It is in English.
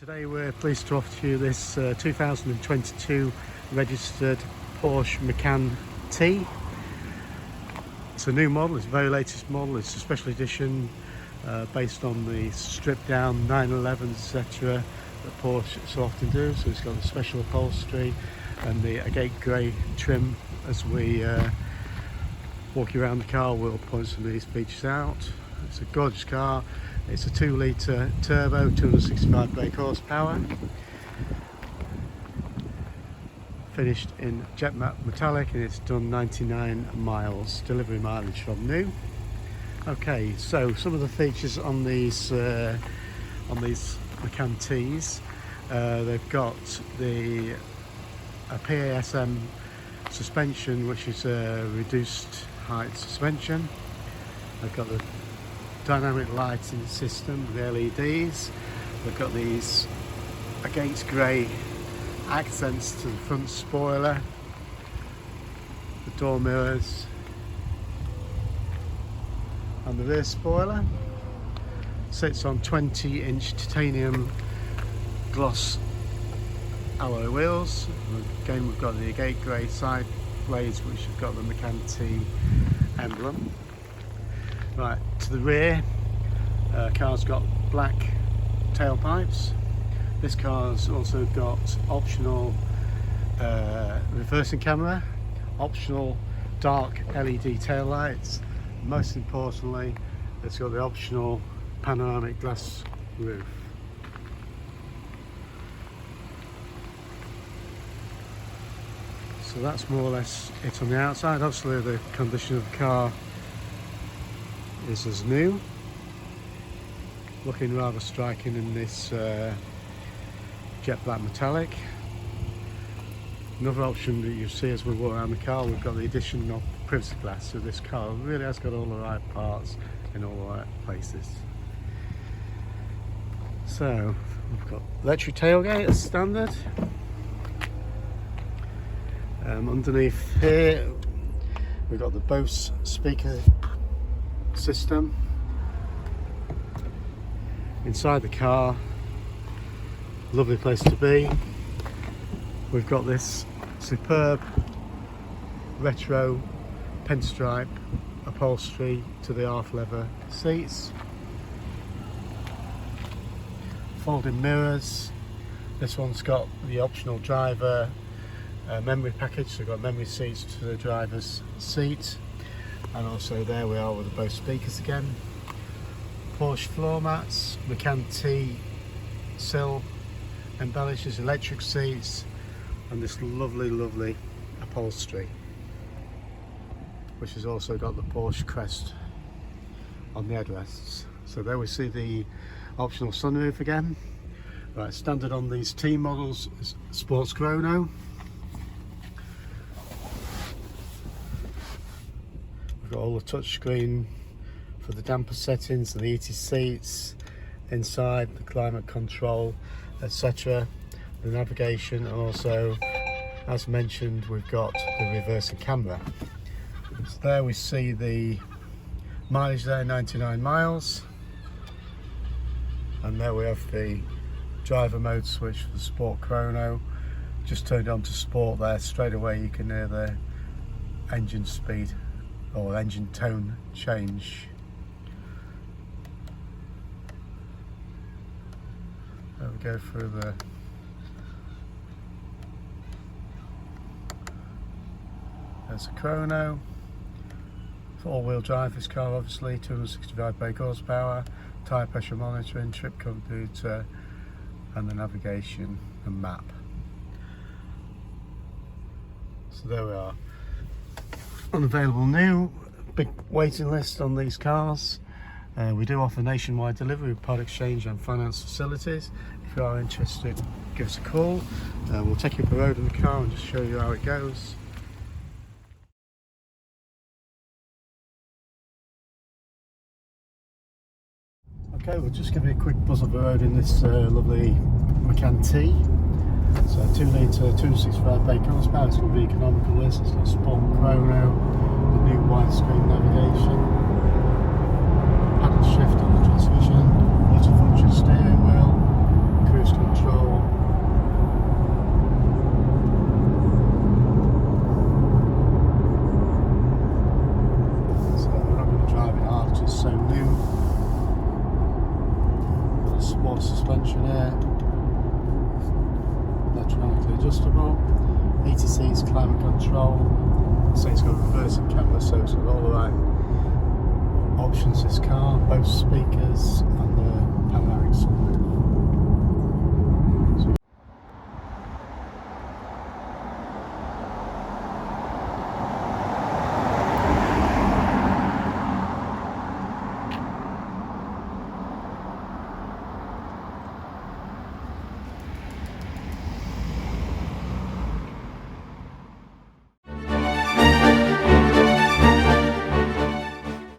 Today we're pleased to offer to you this 2022 registered Porsche Macan T. It's a new model, it's a very latest model, it's a special edition based on the stripped down 911s etc. that Porsche so often do. So it's got the special upholstery and the Agate Grey trim. As we walk you around the car, we'll point some of these features out. It's a gorgeous car. It's a 2-litre turbo, 265 brake horsepower, finished in jet matte metallic, and it's done 99 miles delivery mileage from new. Okay, so some of the features on these Macan Ts, they've got the PASM suspension, which is a reduced height suspension. They've got the dynamic lighting system with LEDs. We've got these Agate Grey accents to the front spoiler, the door mirrors and the rear spoiler. Sits on 20-inch titanium gloss alloy wheels. Again, we've got the Agate Grey side blades, which have got the Macan T emblem. Right, to the rear, car's got black tailpipes. This car's also got optional reversing camera, optional dark LED tail lights. Most importantly, it's got the optional panoramic glass roof. So that's more or less it on the outside. Obviously the condition of the car is as new, looking rather striking in this jet black metallic. Another option that you see as we walk around the car, we've got the addition of privacy glass, so this car really has got all the right parts in all the right places. So we've got electric tailgate as standard. Underneath here we've got the BOSE speaker system. Inside the car, lovely place to be. We've got this superb retro pinstripe upholstery to the half leather seats, folding mirrors. This one's got the optional driver memory package, so we've got memory seats to the driver's seat. And also there we are with the BOSE speakers again. Porsche floor mats, Macan T sill embellishes, electric seats, and this lovely upholstery, which has also got the Porsche crest on the headrests. So there we see the optional sunroof again. Right, standard on these T models is Sports Chrono. All the touchscreen for the damper settings, the heated seats, inside the climate control, etc. The navigation, and also, as mentioned, we've got the reversing camera. So there we see the mileage there, 99 miles. And there we have the driver mode switch for the Sport Chrono. Just turned on to Sport there, straight away you can hear the engine speed or engine tone change. There we go through the there's a Chrono. Four-wheel drive this car, obviously, 265 brake horsepower, tyre pressure monitoring, trip computer, and the navigation and map. So there we are. Unavailable new, big waiting list on these cars. We do offer nationwide delivery with part exchange and finance facilities. If you are interested, give us a call. We'll take you up the road in the car and just show you how it goes. Okay, we'll just give you a quick buzz up the road in this lovely Macan T. So 2-litre, 265 brake horsepower. It's going to be economical. This it's got Sport Chrono, the new widescreen navigation, paddle shift on the transmission, multifunction steering wheel, cruise control. BOSE suspension here, electronically adjustable, heated seats, climate control. So it's got reversing camera, so it's got all the right options. This car, both speakers and the panoramic sunroof.